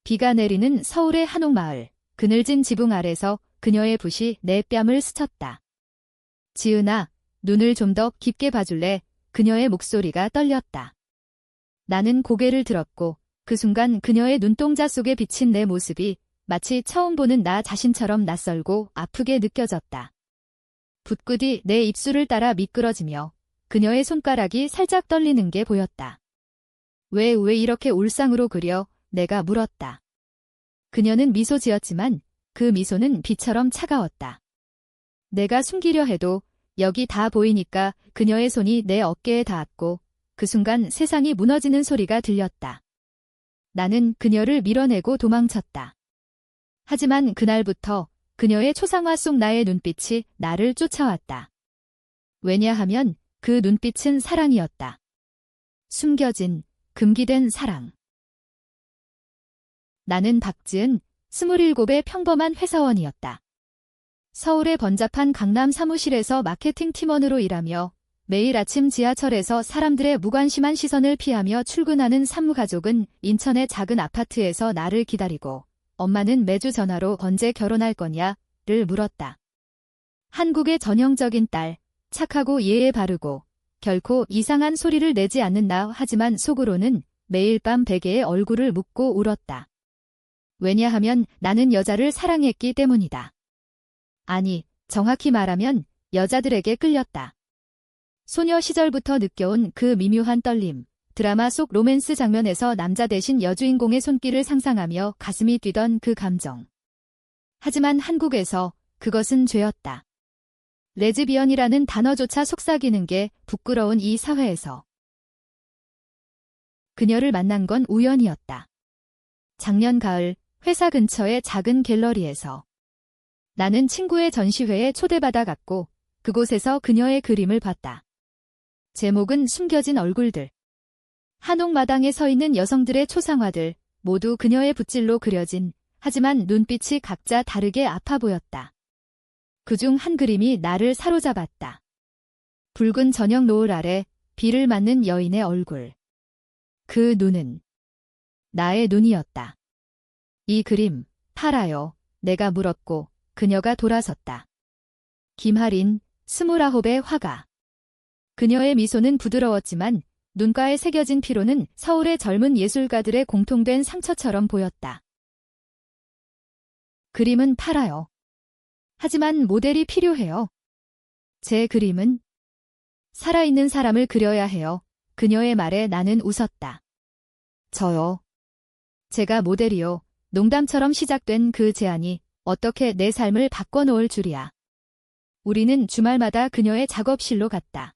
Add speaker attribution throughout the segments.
Speaker 1: 비가 내리는 서울의 한옥마을. 그늘진 지붕 아래서 그녀의 붓이 내 뺨을 스쳤다. 지은아, 눈을 좀 더 깊게 봐줄래? 그녀의 목소리가 떨렸다. 나는 고개를 들었고 그 순간 그녀의 눈동자 속에 비친 내 모습이 마치 처음 보는 나 자신처럼 낯설고 아프게 느껴졌다. 붓끝이 내 입술을 따라 미끄러지며 그녀의 손가락이 살짝 떨리는 게 보였다. 왜 이렇게 울상으로 그려? 내가 물었다. 그녀는 미소 지었지만 그 미소는 비처럼 차가웠다. 내가 숨기려 해도 여기 다 보이니까. 그녀의 손이 내 어깨에 닿았고 그 순간 세상이 무너지는 소리가 들렸다. 나는 그녀를 밀어내고 도망쳤다. 하지만 그날부터 그녀의 초상화 속 나의 눈빛이 나를 쫓아왔다. 왜냐하면 그 눈빛은 사랑이었다. 숨겨진, 금기된 사랑. 나는 박지은, 27의 평범한 회사원이었다. 서울의 번잡한 강남 사무실에서 마케팅 팀원으로 일하며 매일 아침 지하철에서 사람들의 무관심한 시선을 피하며 출근하는 사무가족은 인천의 작은 아파트에서 나를 기다리고 엄마는 매주 전화로 언제 결혼할 거냐를 물었다. 한국의 전형적인 딸, 착하고 예의 바르고 결코 이상한 소리를 내지 않는 나. 하지만 속으로는 매일 밤 베개에 얼굴을 묻고 울었다. 왜냐하면 나는 여자를 사랑했기 때문이다. 아니, 정확히 말하면 여자들에게 끌렸다. 소녀 시절부터 느껴온 그 미묘한 떨림, 드라마 속 로맨스 장면에서 남자 대신 여주인공의 손길을 상상하며 가슴이 뛰던 그 감정. 하지만 한국에서 그것은 죄였다. 레즈비언이라는 단어조차 속삭이는 게 부끄러운 이 사회에서. 그녀를 만난 건 우연이었다. 작년 가을, 회사 근처의 작은 갤러리에서. 나는 친구의 전시회에 초대받아 갔고 그곳에서 그녀의 그림을 봤다. 제목은 숨겨진 얼굴들. 한옥마당에 서 있는 여성들의 초상화들, 모두 그녀의 붓질로 그려진, 하지만 눈빛이 각자 다르게 아파 보였다. 그중 한 그림이 나를 사로잡았다. 붉은 저녁 노을 아래 비를 맞는 여인의 얼굴. 그 눈은 나의 눈이었다. 이 그림, 팔아요. 내가 물었고 그녀가 돌아섰다. 김하린, 29의 화가. 그녀의 미소는 부드러웠지만 눈가에 새겨진 피로는 서울의 젊은 예술가들의 공통된 상처처럼 보였다. 그림은 팔아요. 하지만 모델이 필요해요. 제 그림은 살아있는 사람을 그려야 해요. 그녀의 말에 나는 웃었다. 저요. 제가 모델이요. 농담처럼 시작된 그 제안이 어떻게 내 삶을 바꿔놓을 줄이야. 우리는 주말마다 그녀의 작업실로 갔다.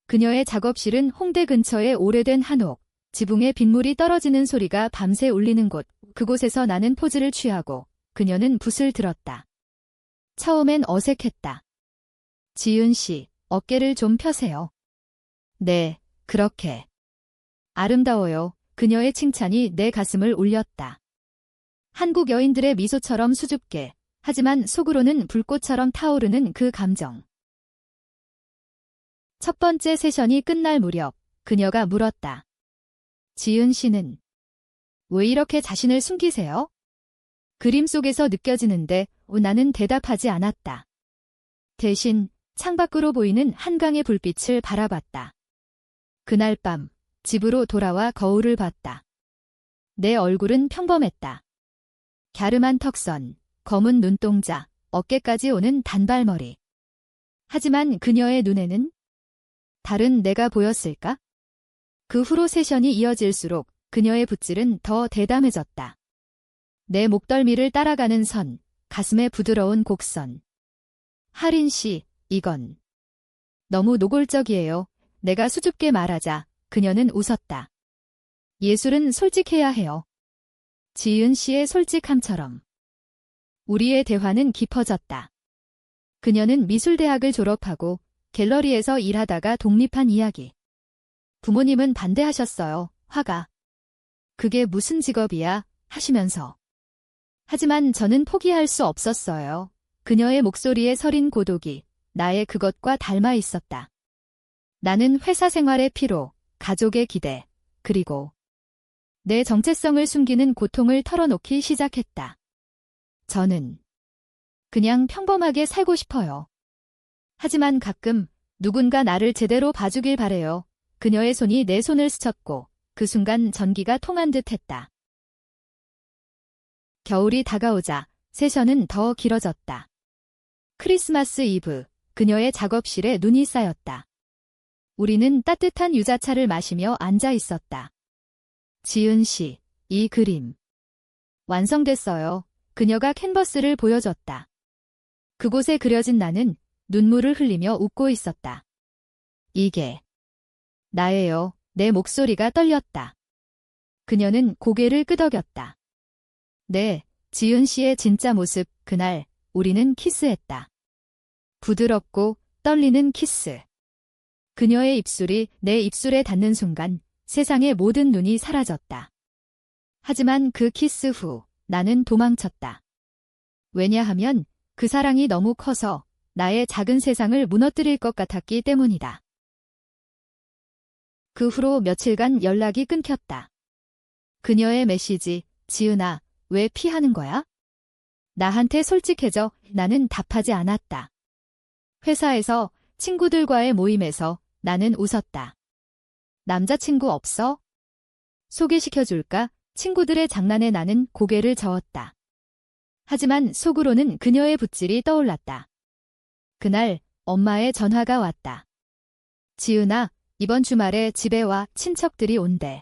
Speaker 1: 그녀의 작업실은 홍대 근처의 오래된 한옥, 지붕에 빗물이 떨어지는 소리가 밤새 울리는 곳. 그곳에서 나는 포즈를 취하고 그녀는 붓을 들었다. 처음엔 어색했다. 지은 씨, 어깨를 좀 펴세요. 네, 그렇게. 아름다워요. 그녀의 칭찬이 내 가슴을 울렸다. 한국 여인들의 미소처럼 수줍게, 하지만 속으로는 불꽃처럼 타오르는 그 감정. 첫 번째 세션이 끝날 무렵 그녀가 물었다. 지은 씨는 왜 이렇게 자신을 숨기세요? 그림 속에서 느껴지는데 나는 대답하지 않았다. 대신 창밖으로 보이는 한강의 불빛을 바라봤다. 그날 밤 집으로 돌아와 거울을 봤다. 내 얼굴은 평범했다. 갸름한 턱선, 검은 눈동자, 어깨까지 오는 단발머리. 하지만 그녀의 눈에는 다른 내가 보였을까? 그 후로 세션이 이어질수록 그녀의 붓질은 더 대담해졌다. 내 목덜미를 따라가는 선, 가슴에 부드러운 곡선. 하린 씨, 이건 너무 노골적이에요. 내가 수줍게 말하자 그녀는 웃었다. 예술은 솔직해야 해요. 지은 씨의 솔직함처럼. 우리의 대화는 깊어졌다. 그녀는 미술대학을 졸업하고 갤러리에서 일하다가 독립한 이야기. 부모님은 반대하셨어요. 화가. 그게 무슨 직업이야? 하시면서. 하지만 저는 포기할 수 없었어요. 그녀의 목소리에 서린 고독이 나의 그것과 닮아 있었다. 나는 회사 생활의 피로, 가족의 기대, 그리고 내 정체성을 숨기는 고통을 털어놓기 시작했다. 저는 그냥 평범하게 살고 싶어요. 하지만 가끔 누군가 나를 제대로 봐주길 바래요. 그녀의 손이 내 손을 스쳤고 그 순간 전기가 통한 듯 했다. 겨울이 다가오자 세션은 더 길어졌다. 크리스마스 이브, 그녀의 작업실에 눈이 쌓였다. 우리는 따뜻한 유자차를 마시며 앉아 있었다. 지은 씨, 이 그림 완성됐어요. 그녀가 캔버스를 보여줬다. 그곳에 그려진 나는 눈물을 흘리며 웃고 있었다. 이게 나예요. 내 목소리가 떨렸다. 그녀는 고개를 끄덕였다. 네, 지은 씨의 진짜 모습, 그날 우리는 키스했다. 부드럽고 떨리는 키스. 그녀의 입술이 내 입술에 닿는 순간 세상의 모든 눈이 사라졌다. 하지만 그 키스 후 나는 도망쳤다. 왜냐하면 그 사랑이 너무 커서 나의 작은 세상을 무너뜨릴 것 같았기 때문이다. 그 후로 며칠간 연락이 끊겼다. 그녀의 메시지, 지은아, 왜 피하는 거야? 나한테 솔직해져. 나는 답하지 않았다. 회사에서 친구들과의 모임에서 나는 웃었다. 남자친구 없어? 소개시켜줄까? 친구들의 장난에 나는 고개를 저었다. 하지만 속으로는 그녀의 붓질이 떠올랐다. 그날 엄마의 전화가 왔다. 지은아, 이번 주말에 집에 와. 친척들이 온대.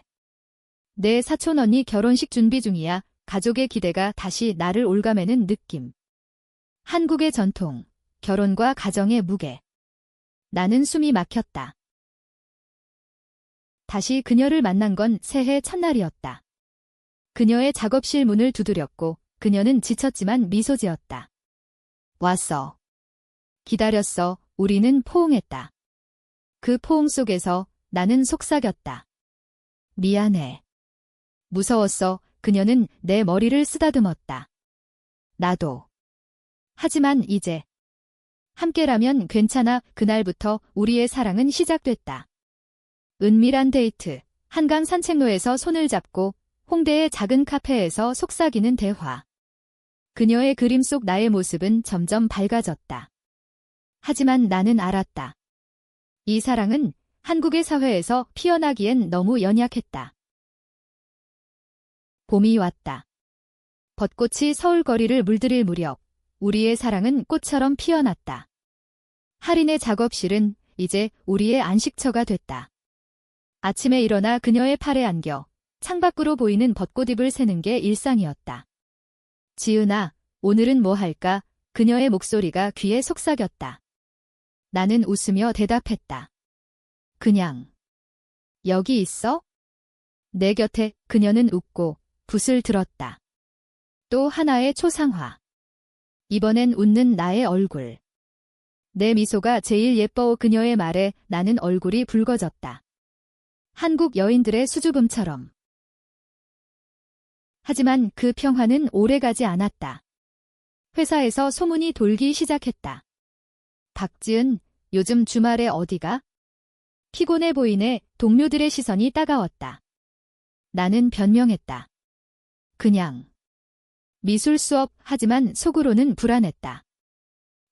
Speaker 1: 내 사촌 언니 결혼식 준비 중이야. 가족의 기대가 다시 나를 올가매는 느낌. 한국의 전통, 결혼과 가정의 무게. 나는 숨이 막혔다. 다시 그녀를 만난 건 새해 첫날이었다. 그녀의 작업실 문을 두드렸고 그녀는 지쳤지만 미소 지었다. 왔어. 기다렸어. 우리는 포옹했다. 그 포옹 속에서 나는 속삭였다. 미안해. 무서웠어. 그녀는 내 머리를 쓰다듬었다. 나도. 하지만 이제 함께라면 괜찮아. 그날부터 우리의 사랑은 시작됐다. 은밀한 데이트, 한강 산책로에서 손을 잡고 홍대의 작은 카페에서 속삭이는 대화. 그녀의 그림 속 나의 모습은 점점 밝아졌다. 하지만 나는 알았다. 이 사랑은 한국의 사회에서 피어나기엔 너무 연약했다. 봄이 왔다. 벚꽃이 서울 거리를 물들일 무렵 우리의 사랑은 꽃처럼 피어났다. 할인의 작업실은 이제 우리의 안식처가 됐다. 아침에 일어나 그녀의 팔에 안겨 창밖으로 보이는 벚꽃잎을 세는 게 일상이었다. 지은아, 오늘은 뭐 할까? 그녀의 목소리가 귀에 속삭였다. 나는 웃으며 대답했다. 그냥. 여기 있어? 내 곁에. 그녀는 웃고 붓을 들었다. 또 하나의 초상화. 이번엔 웃는 나의 얼굴. 내 미소가 제일 예뻐. 그녀의 말에 나는 얼굴이 붉어졌다. 한국 여인들의 수줍음처럼. 하지만 그 평화는 오래가지 않았다. 회사에서 소문이 돌기 시작했다. 박지은, 요즘 주말에 어디가? 피곤해 보이네. 동료들의 시선이 따가웠다. 나는 변명했다. 그냥. 미술 수업. 하지만 속으로는 불안했다.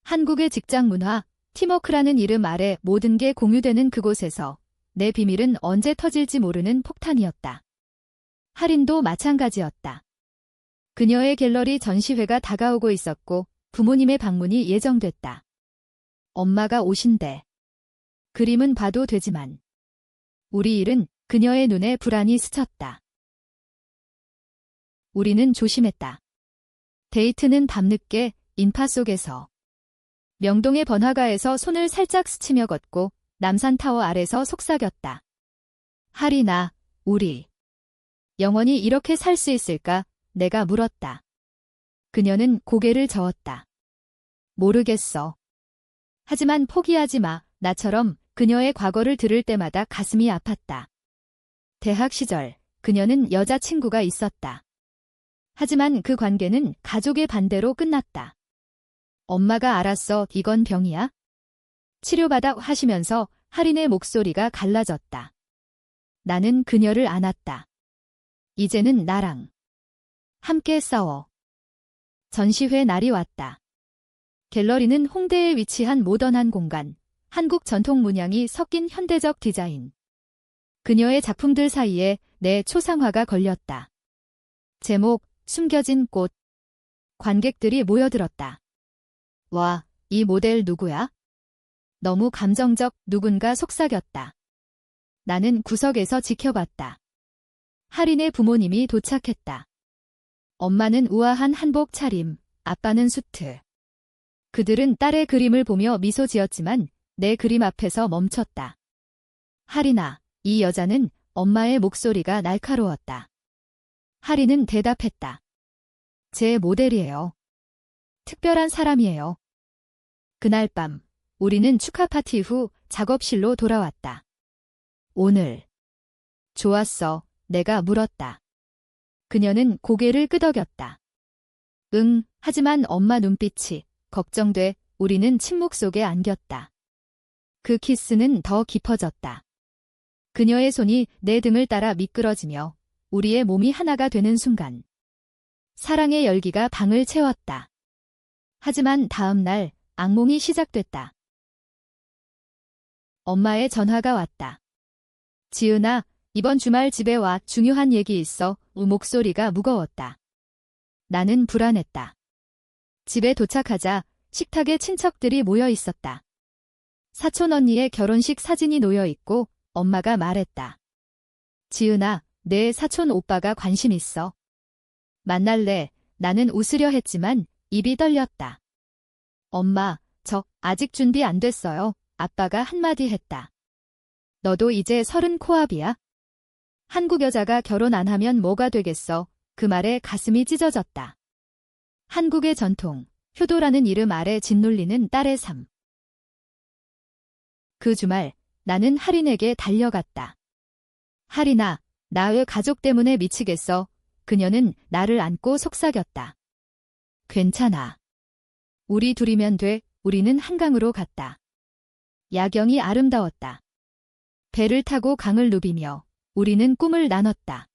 Speaker 1: 한국의 직장 문화, 팀워크라는 이름 아래 모든 게 공유되는 그곳에서 내 비밀은 언제 터질지 모르는 폭탄이었다. 할인도 마찬가지였다. 그녀의 갤러리 전시회가 다가오고 있었고 부모님의 방문이 예정됐다. 엄마가 오신대. 그림은 봐도 되지만 우리 일은. 그녀의 눈에 불안이 스쳤다. 우리는 조심했다. 데이트는 밤늦게 인파 속에서. 명동의 번화가에서 손을 살짝 스치며 걷고 남산타워 아래서 속삭였다. 할인아, 우리 영원히 이렇게 살 수 있을까? 내가 물었다. 그녀는 고개를 저었다. 모르겠어. 하지만 포기하지 마. 나처럼 그녀의 과거를 들을 때마다 가슴이 아팠다. 대학 시절 그녀는 여자친구가 있었다. 하지만 그 관계는 가족의 반대로 끝났다. 엄마가 알았어. 이건 병이야? 치료받아 하시면서 할인의 목소리가 갈라졌다. 나는 그녀를 안았다. 이제는 나랑 함께 싸워. 전시회 날이 왔다. 갤러리는 홍대에 위치한 모던한 공간, 한국 전통 문양이 섞인 현대적 디자인. 그녀의 작품들 사이에 내 초상화가 걸렸다. 제목, 숨겨진 꽃. 관객들이 모여들었다. 와, 이 모델 누구야? 너무 감정적, 누군가 속삭였다. 나는 구석에서 지켜봤다. 할인의 부모님이 도착했다. 엄마는 우아한 한복 차림, 아빠는 수트. 그들은 딸의 그림을 보며 미소 지었지만 내 그림 앞에서 멈췄다. 할인아, 이 여자는 엄마의 목소리가 날카로웠다. 할인은 대답했다. 제 모델이에요. 특별한 사람이에요. 그날 밤, 우리는 축하 파티 후 작업실로 돌아왔다. 오늘. 좋았어, 내가 물었다. 그녀는 고개를 끄덕였다. 응, 하지만 엄마 눈빛이 걱정돼. 우리는 침묵 속에 안겼다. 그 키스는 더 깊어졌다. 그녀의 손이 내 등을 따라 미끄러지며 우리의 몸이 하나가 되는 순간 사랑의 열기가 방을 채웠다. 하지만 다음 날 악몽이 시작됐다. 엄마의 전화가 왔다. 지은아, 이번 주말 집에 와. 중요한 얘기 있어. 목소리가 무거웠다. 나는 불안했다. 집에 도착하자 식탁에 친척들이 모여 있었다. 사촌 언니의 결혼식 사진이 놓여 있고 엄마가 말했다. 지은아, 내 사촌 오빠가 관심 있어. 만날래? 나는 웃으려 했지만 입이 떨렸다. 엄마, 저 아직 준비 안 됐어요. 아빠가 한마디 했다. 너도 이제 30 코앞이야? 한국 여자가 결혼 안 하면 뭐가 되겠어? 그 말에 가슴이 찢어졌다. 한국의 전통, 효도라는 이름 아래 짓눌리는 딸의 삶. 그 주말 나는 할인에게 달려갔다. 할인아, 나 왜 가족 때문에 미치겠어? 그녀는 나를 안고 속삭였다. 괜찮아. 우리 둘이면 돼. 우리는 한강으로 갔다. 야경이 아름다웠다. 배를 타고 강을 누비며 우리는 꿈을 나눴다.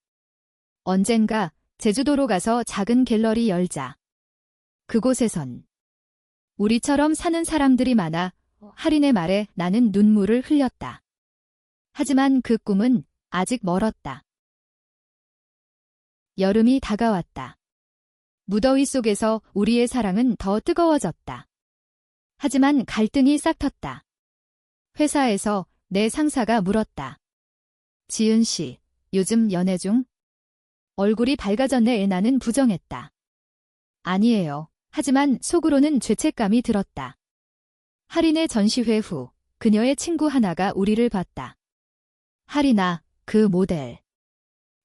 Speaker 1: 언젠가 제주도로 가서 작은 갤러리 열자. 그곳에선 우리처럼 사는 사람들이 많아. 할인의 말에 나는 눈물을 흘렸다. 하지만 그 꿈은 아직 멀었다. 여름이 다가왔다. 무더위 속에서 우리의 사랑은 더 뜨거워졌다. 하지만 갈등이 싹텄다. 회사에서 내 상사가 물었다. 지은 씨, 요즘 연애 중? 얼굴이 밝아졌네. 나는 부정했다. 아니에요. 하지만 속으로는 죄책감이 들었다. 할인의 전시회 후 그녀의 친구 하나가 우리를 봤다. 할인아, 그 모델.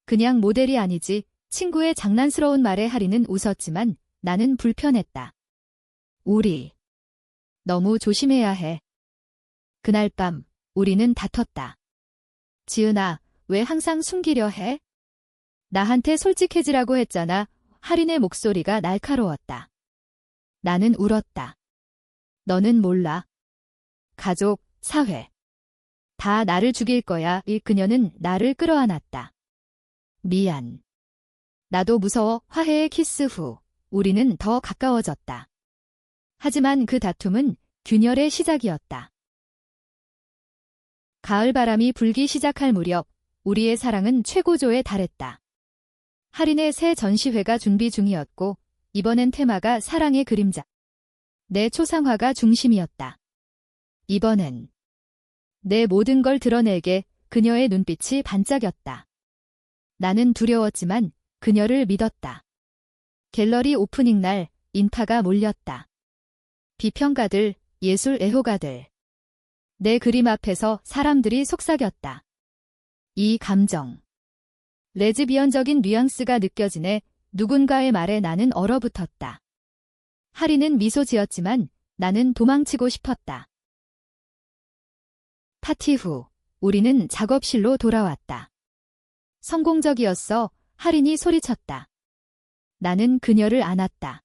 Speaker 1: 그냥 모델이 아니지. 친구의 장난스러운 말에 할인은 웃었지만 나는 불편했다. 우리 너무 조심해야 해. 그날 밤 우리는 다퉜다. 지은아, 왜 항상 숨기려 해? 나한테 솔직해지라고 했잖아. 할인의 목소리가 날카로웠다. 나는 울었다. 너는 몰라. 가족, 사회. 다 나를 죽일 거야. 그녀는 나를 끌어안았다. 미안. 나도 무서워. 화해의 키스 후 우리는 더 가까워졌다. 하지만 그 다툼은 균열의 시작이었다. 가을바람이 불기 시작할 무렵 우리의 사랑은 최고조에 달했다. 할인의 새 전시회가 준비 중이었고 이번엔 테마가 사랑의 그림자. 내 초상화가 중심이었다. 이번엔 내 모든 걸 드러내게. 그녀의 눈빛이 반짝였다. 나는 두려웠지만 그녀를 믿었다. 갤러리 오프닝 날 인파가 몰렸다. 비평가들, 예술 애호가들. 내 그림 앞에서 사람들이 속삭였다. 이 감정. 레즈비언적인 뉘앙스가 느껴지네. 누군가의 말에 나는 얼어붙었다. 할인은 미소 지었지만 나는 도망치고 싶었다. 파티 후 우리는 작업실로 돌아왔다. 성공적이었어. 할인이 소리쳤다. 나는 그녀를 안았다.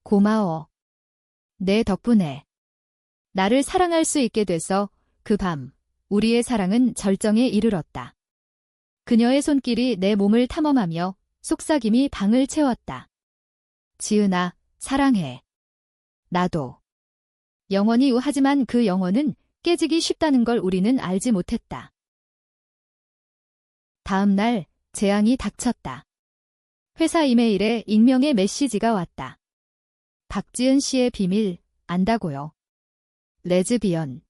Speaker 1: 고마워. 내 덕분에 나를 사랑할 수 있게 돼서. 그 밤 우리의 사랑은 절정에 이르렀다. 그녀의 손길이 내 몸을 탐험하며 속삭임이 방을 채웠다. 지은아, 사랑해. 나도. 영원히 하지만 그 영원은 깨지기 쉽다는 걸 우리는 알지 못했다. 다음 날 재앙이 닥쳤다. 회사 이메일에 익명의 메시지가 왔다. 박지은 씨의 비밀 안다고요. 레즈비언.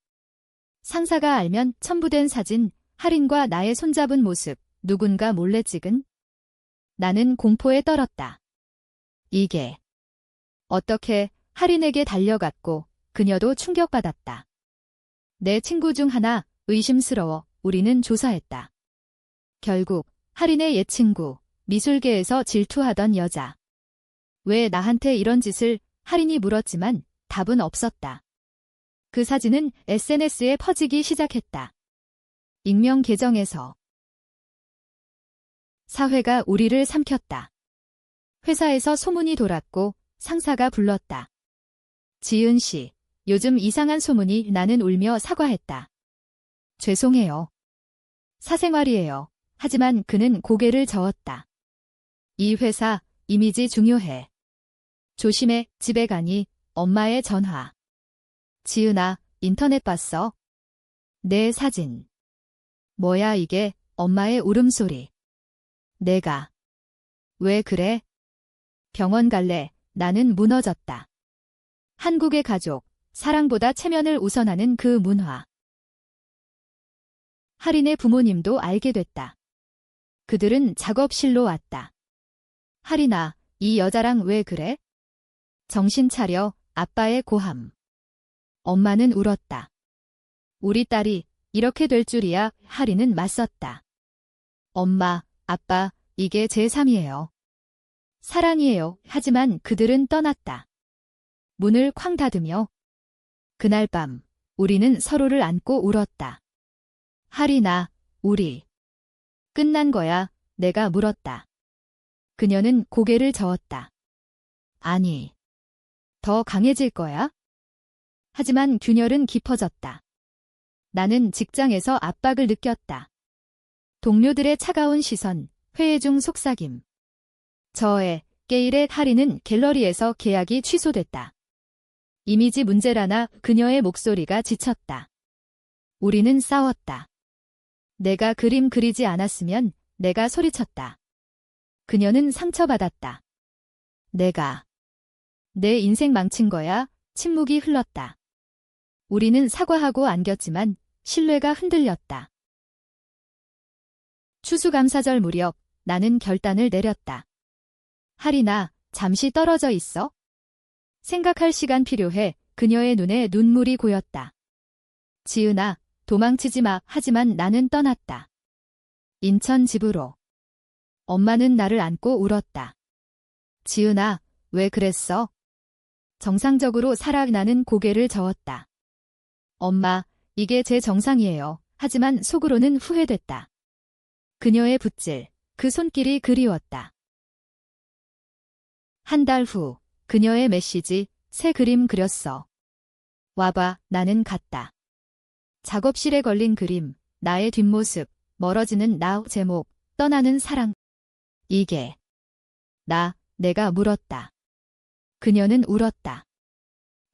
Speaker 1: 상사가 알면 첨부된 사진, 할인과 나의 손잡은 모습, 누군가 몰래 찍은? 나는 공포에 떨었다. 이게 어떻게 할인에게 달려갔고 그녀도 충격받았다. 내 친구 중 하나 의심스러워 우리는 조사했다. 결국 할인의 옛 친구, 미술계에서 질투하던 여자. 왜 나한테 이런 짓을 할인이 물었지만 답은 없었다. 그 사진은 SNS에 퍼지기 시작했다. 익명 계정에서. 사회가 우리를 삼켰다. 회사에서 소문이 돌았고 상사가 불렀다. 지은 씨, 요즘 이상한 소문이. 나는 울며 사과했다. 죄송해요. 사생활이에요. 하지만 그는 고개를 저었다. 이 회사 이미지 중요해. 조심해. 집에 가니 엄마의 전화. 지은아, 인터넷 봤어? 내 사진. 뭐야 이게? 엄마의 울음소리. 내가. 왜 그래? 병원 갈래. 나는 무너졌다. 한국의 가족, 사랑보다 체면을 우선하는 그 문화. 할인의 부모님도 알게 됐다. 그들은 작업실로 왔다. 할인아, 이 여자랑 왜 그래? 정신 차려. 아빠의 고함. 엄마는 울었다. 우리 딸이 이렇게 될 줄이야. 할인은 맞섰다. 엄마, 아빠, 이게 제 삶이에요. 사랑이에요. 하지만 그들은 떠났다. 문을 쾅 닫으며. 그날 밤 우리는 서로를 안고 울었다. 할인아, 우리 끝난 거야. 내가 물었다. 그녀는 고개를 저었다. 아니, 더 강해질 거야? 하지만 균열은 깊어졌다. 나는 직장에서 압박을 느꼈다. 동료들의 차가운 시선, 회의 중 속삭임. 저의 게일의 할인은 갤러리에서 계약이 취소됐다. 이미지 문제라나 그녀의 목소리가 지쳤다. 우리는 싸웠다. 내가 그림 그리지 않았으면 내가 소리쳤다. 그녀는 상처받았다. 내가 내 인생 망친 거야. 침묵이 흘렀다. 우리는 사과하고 안겼지만 신뢰가 흔들렸다. 추수감사절 무렵 나는 결단을 내렸다. 할인아, 잠시 떨어져 있어. 생각할 시간 필요해. 그녀의 눈에 눈물이 고였다. 지은아, 도망치지 마. 하지만 나는 떠났다. 인천 집으로. 엄마는 나를 안고 울었다. 지은아, 왜 그랬어? 정상적으로 살아. 나는 고개를 저었다. 엄마, 이게 제 정상이에요. 하지만 속으로는 후회됐다. 그녀의 붓질, 그 손길이 그리웠다. 한 달 후, 그녀의 메시지, 새 그림 그렸어. 와봐. 나는 갔다. 작업실에 걸린 그림, 나의 뒷모습, 멀어지는 나, 제목, 떠나는 사랑. 이게 내가 물었다. 그녀는 울었다.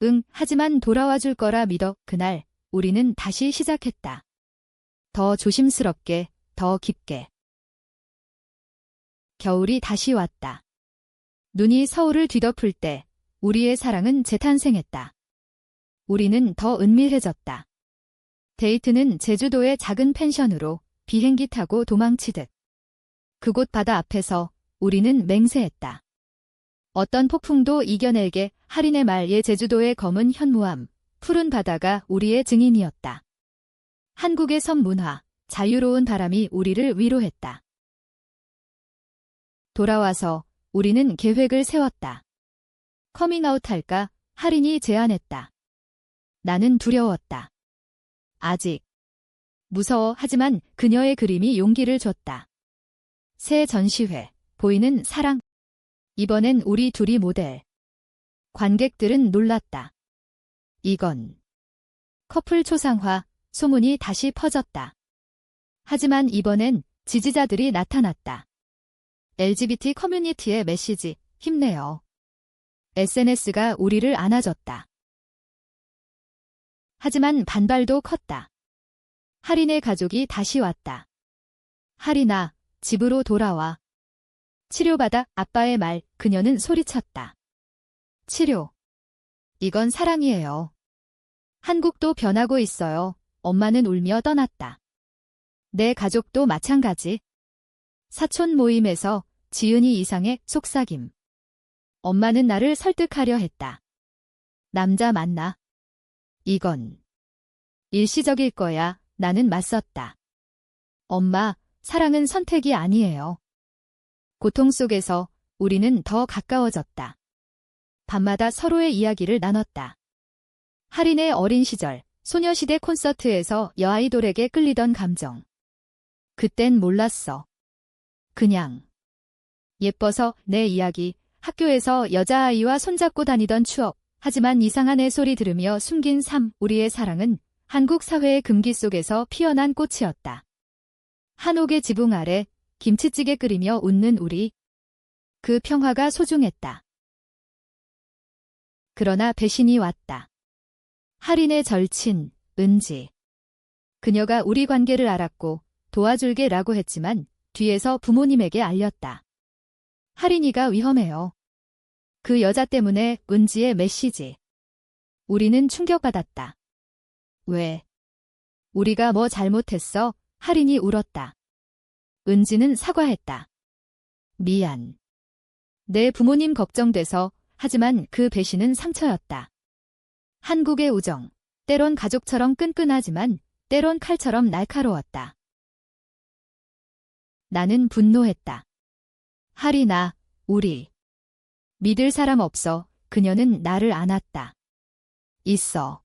Speaker 1: 응, 하지만 돌아와 줄 거라 믿어. 그날 우리는 다시 시작했다. 더 조심스럽게, 더 깊게. 겨울이 다시 왔다. 눈이 서울을 뒤덮을 때 우리의 사랑은 재탄생했다. 우리는 더 은밀해졌다. 데이트는 제주도의 작은 펜션으로 비행기 타고 도망치듯. 그곳 바다 앞에서 우리는 맹세했다. 어떤 폭풍도 이겨내게. 할인의 말에 제주도의 검은 현무암, 푸른 바다가 우리의 증인이었다. 한국의 섬 문화, 자유로운 바람이 우리를 위로했다. 돌아와서 우리는 계획을 세웠다. 커밍아웃 할까? 할인이 제안했다. 나는 두려웠다. 아직 무서워. 하지만 그녀의 그림이 용기를 줬다. 새 전시회, 보이는 사랑. 이번엔 우리 둘이 모델. 관객들은 놀랐다. 이건 커플 초상화. 소문이 다시 퍼졌다. 하지만 이번엔 지지자들이 나타났다. LGBT 커뮤니티의 메시지, 힘내요. SNS가 우리를 안아줬다. 하지만 반발도 컸다. 하린의 가족이 다시 왔다. 하린아, 집으로 돌아와. 치료받아. 아빠의 말, 그녀는 소리쳤다. 치료. 이건 사랑이에요. 한국도 변하고 있어요. 엄마는 울며 떠났다. 내 가족도 마찬가지. 사촌 모임에서 지은이 이상의 속삭임. 엄마는 나를 설득하려 했다. 남자 만나. 이건 일시적일 거야. 나는 맞섰다. 엄마, 사랑은 선택이 아니에요. 고통 속에서 우리는 더 가까워졌다. 밤마다 서로의 이야기를 나눴다. 하린의 어린 시절, 소녀시대 콘서트에서 여아이돌에게 끌리던 감정. 그땐 몰랐어. 그냥 예뻐서 내 이야기, 학교에서 여자아이와 손잡고 다니던 추억, 하지만 이상한 애소리 들으며 숨긴 삶, 우리의 사랑은 한국 사회의 금기 속에서 피어난 꽃이었다. 한옥의 지붕 아래 김치찌개 끓이며 웃는 우리. 그 평화가 소중했다. 그러나 배신이 왔다. 하린의 절친, 은지. 그녀가 우리 관계를 알았고 도와줄게라고 했지만 뒤에서 부모님에게 알렸다. 하린이가 위험해요. 그 여자 때문에. 은지의 메시지. 우리는 충격받았다. 왜? 우리가 뭐 잘못했어? 하린이 울었다. 은지는 사과했다. 미안. 내 부모님 걱정돼서. 하지만 그 배신은 상처였다. 한국의 우정, 때론 가족처럼 끈끈하지만 때론 칼처럼 날카로웠다. 나는 분노했다. 하린아, 우리 믿을 사람 없어. 그녀는 나를 안았다. 있어.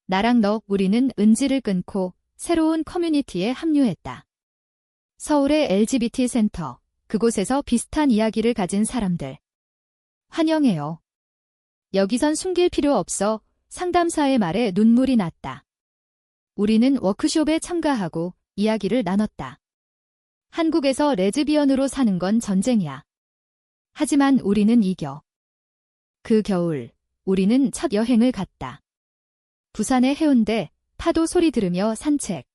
Speaker 1: 나랑 너, 우리는 은지를 끊고 새로운 커뮤니티에 합류했다. 서울의 LGBT 센터, 그곳에서 비슷한 이야기를 가진 사람들. 환영해요. 여기선 숨길 필요 없어. 상담사의 말에 눈물이 났다. 우리는 워크숍에 참가하고 이야기를 나눴다. 한국에서 레즈비언으로 사는 건 전쟁이야. 하지만 우리는 이겨. 그 겨울, 우리는 첫 여행을 갔다. 부산의 해운대, 파도 소리 들으며 산책.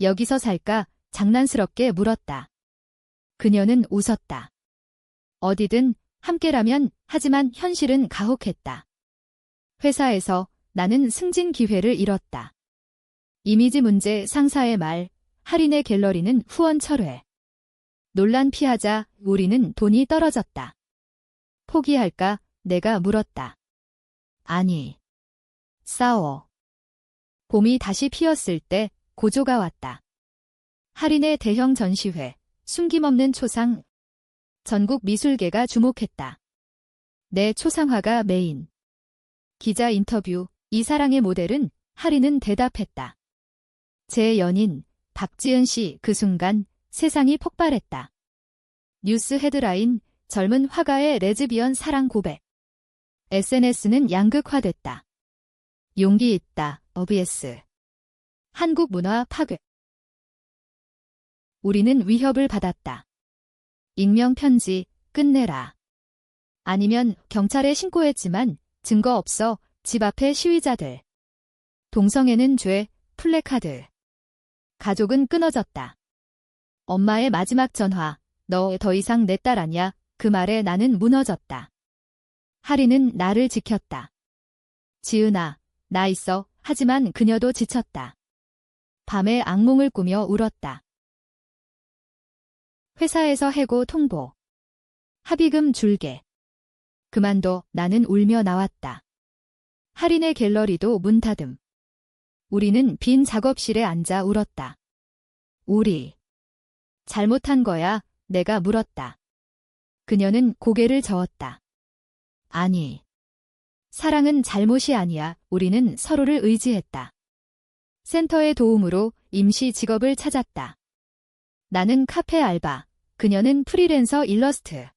Speaker 1: 여기서 살까? 장난스럽게 물었다. 그녀는 웃었다. 어디든 함께라면. 하지만 현실은 가혹했다. 회사에서 나는 승진 기회를 잃었다. 이미지 문제, 상사의 말, 하린의 갤러리는 후원 철회. 논란 피하자. 우리는 돈이 떨어졌다. 포기할까? 내가 물었다. 아니. 싸워. 봄이 다시 피었을 때 고조가 왔다. 하린의 대형 전시회, 숨김없는 초상. 전국 미술계가 주목했다. 내 초상화가 메인. 기자 인터뷰, 이 사랑의 모델은? 하린은 대답했다. 제 연인, 박지은 씨. 그 순간 세상이 폭발했다. 뉴스 헤드라인, 젊은 화가의 레즈비언 사랑 고백. SNS는 양극화됐다. 용기 있다, obvious. 한국 문화 파괴. 우리는 위협을 받았다. 익명 편지, 끝내라. 아니면 경찰에 신고했지만 증거 없어. 집 앞에 시위자들. 동성애는 죄, 플래카드. 가족은 끊어졌다. 엄마의 마지막 전화, 너 더 이상 내 딸 아냐? 그 말에 나는 무너졌다. 하린은 나를 지켰다. 지은아, 나 있어. 하지만 그녀도 지쳤다. 밤에 악몽을 꾸며 울었다. 회사에서 해고 통보. 합의금 줄게. 그만둬. 나는 울며 나왔다. 하린의 갤러리도 문 닫음. 우리는 빈 작업실에 앉아 울었다. 우리 잘못한 거야? 내가 물었다. 그녀는 고개를 저었다. 아니. 사랑은 잘못이 아니야. 우리는 서로를 의지했다. 센터의 도움으로 임시 직업을 찾았다. 나는 카페 알바, 그녀는 프리랜서 일러스트.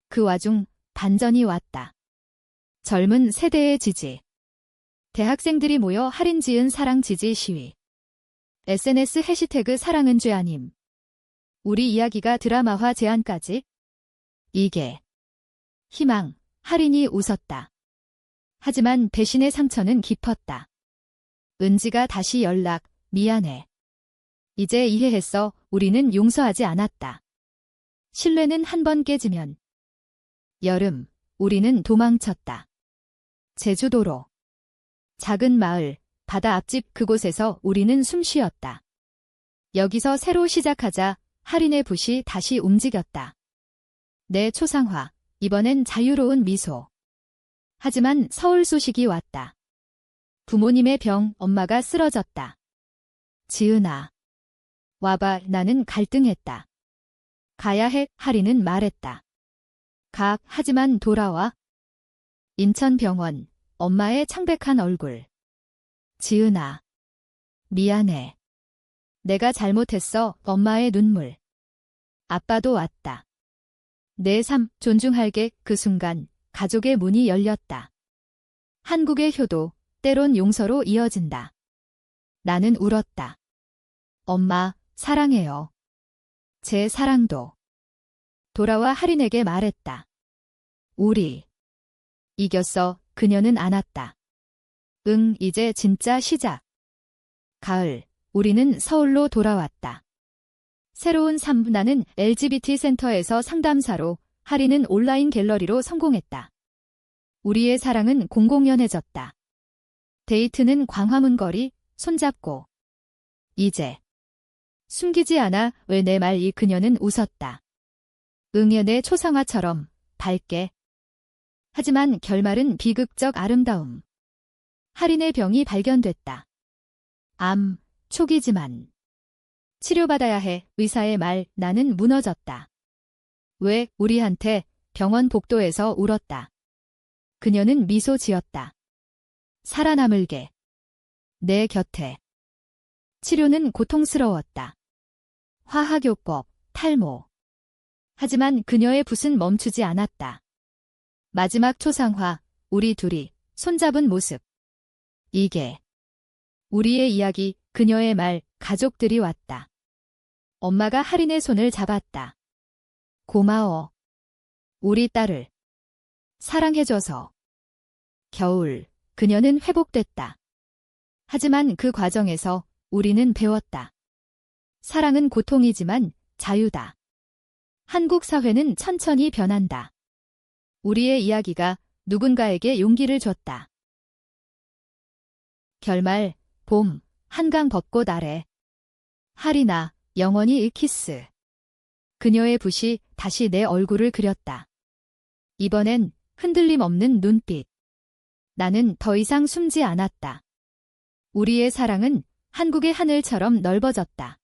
Speaker 1: 그 와중 반전이 왔다. 젊은 세대의 지지. 대학생들이 모여 하린 지은 사랑 지지 시위. SNS 해시태그 사랑은 죄 아님. 우리 이야기가 드라마화 제안까지. 이게 희망. 할인이 웃었다. 하지만 배신의 상처는 깊었다. 은지가 다시 연락. 미안해. 이제 이해했어. 우리는 용서하지 않았다. 신뢰는 한 번 깨지면. 여름. 우리는 도망쳤다. 제주도로. 작은 마을, 바다 앞집 그곳에서 우리는 숨 쉬었다. 여기서 새로 시작하자. 할인의 붓이 다시 움직였다. 내 초상화. 이번엔 자유로운 미소. 하지만 서울 소식이 왔다. 부모님의 병, 엄마가 쓰러졌다. 지은아. 와봐. 나는 갈등했다. 가야 해. 할인은 말했다. 가. 하지만 돌아와. 인천병원. 엄마의 창백한 얼굴. 지은아. 미안해. 내가 잘못했어. 엄마의 눈물. 아빠도 왔다. 내 삶 존중할게. 그 순간 가족의 문이 열렸다. 한국의 효도, 때론 용서로 이어진다. 나는 울었다. 엄마, 사랑해요. 제 사랑도. 돌아와 할인에게 말했다. 우리 이겼어. 그녀는 안았다. 응, 이제 진짜 시작. 가을, 우리는 서울로 돌아왔다. 새로운 삶. 나는 LGBT 센터에서 상담사로, 할인은 온라인 갤러리로 성공했다. 우리의 사랑은 공공연해졌다. 데이트는 광화문 거리, 손잡고. 이제 숨기지 않아. 왜 내 말. 이 그녀는 웃었다. 응애. 내 초상화처럼 밝게. 하지만 결말은 비극적 아름다움. 할인의 병이 발견됐다. 암, 초기지만. 치료받아야 해. 의사의 말. 나는 무너졌다. 왜? 우리한테. 병원 복도에서 울었다. 그녀는 미소 지었다. 살아남을게. 내 곁에. 치료는 고통스러웠다. 화학요법, 탈모. 하지만 그녀의 붓은 멈추지 않았다. 마지막 초상화. 우리 둘이 손잡은 모습. 이게 우리의 이야기. 그녀의 말. 가족들이 왔다. 엄마가 할인의 손을 잡았다. 고마워. 우리 딸을 사랑해줘서. 겨울. 그녀는 회복됐다. 하지만 그 과정에서 우리는 배웠다. 사랑은 고통이지만 자유다. 한국 사회는 천천히 변한다. 우리의 이야기가 누군가에게 용기를 줬다. 결말. 봄. 한강 벚꽃 아래. 할인아. 영원히 키스. 그녀의 붓이 다시 내 얼굴을 그렸다. 이번엔 흔들림 없는 눈빛. 나는 더 이상 숨지 않았다. 우리의 사랑은 한국의 하늘처럼 넓어졌다.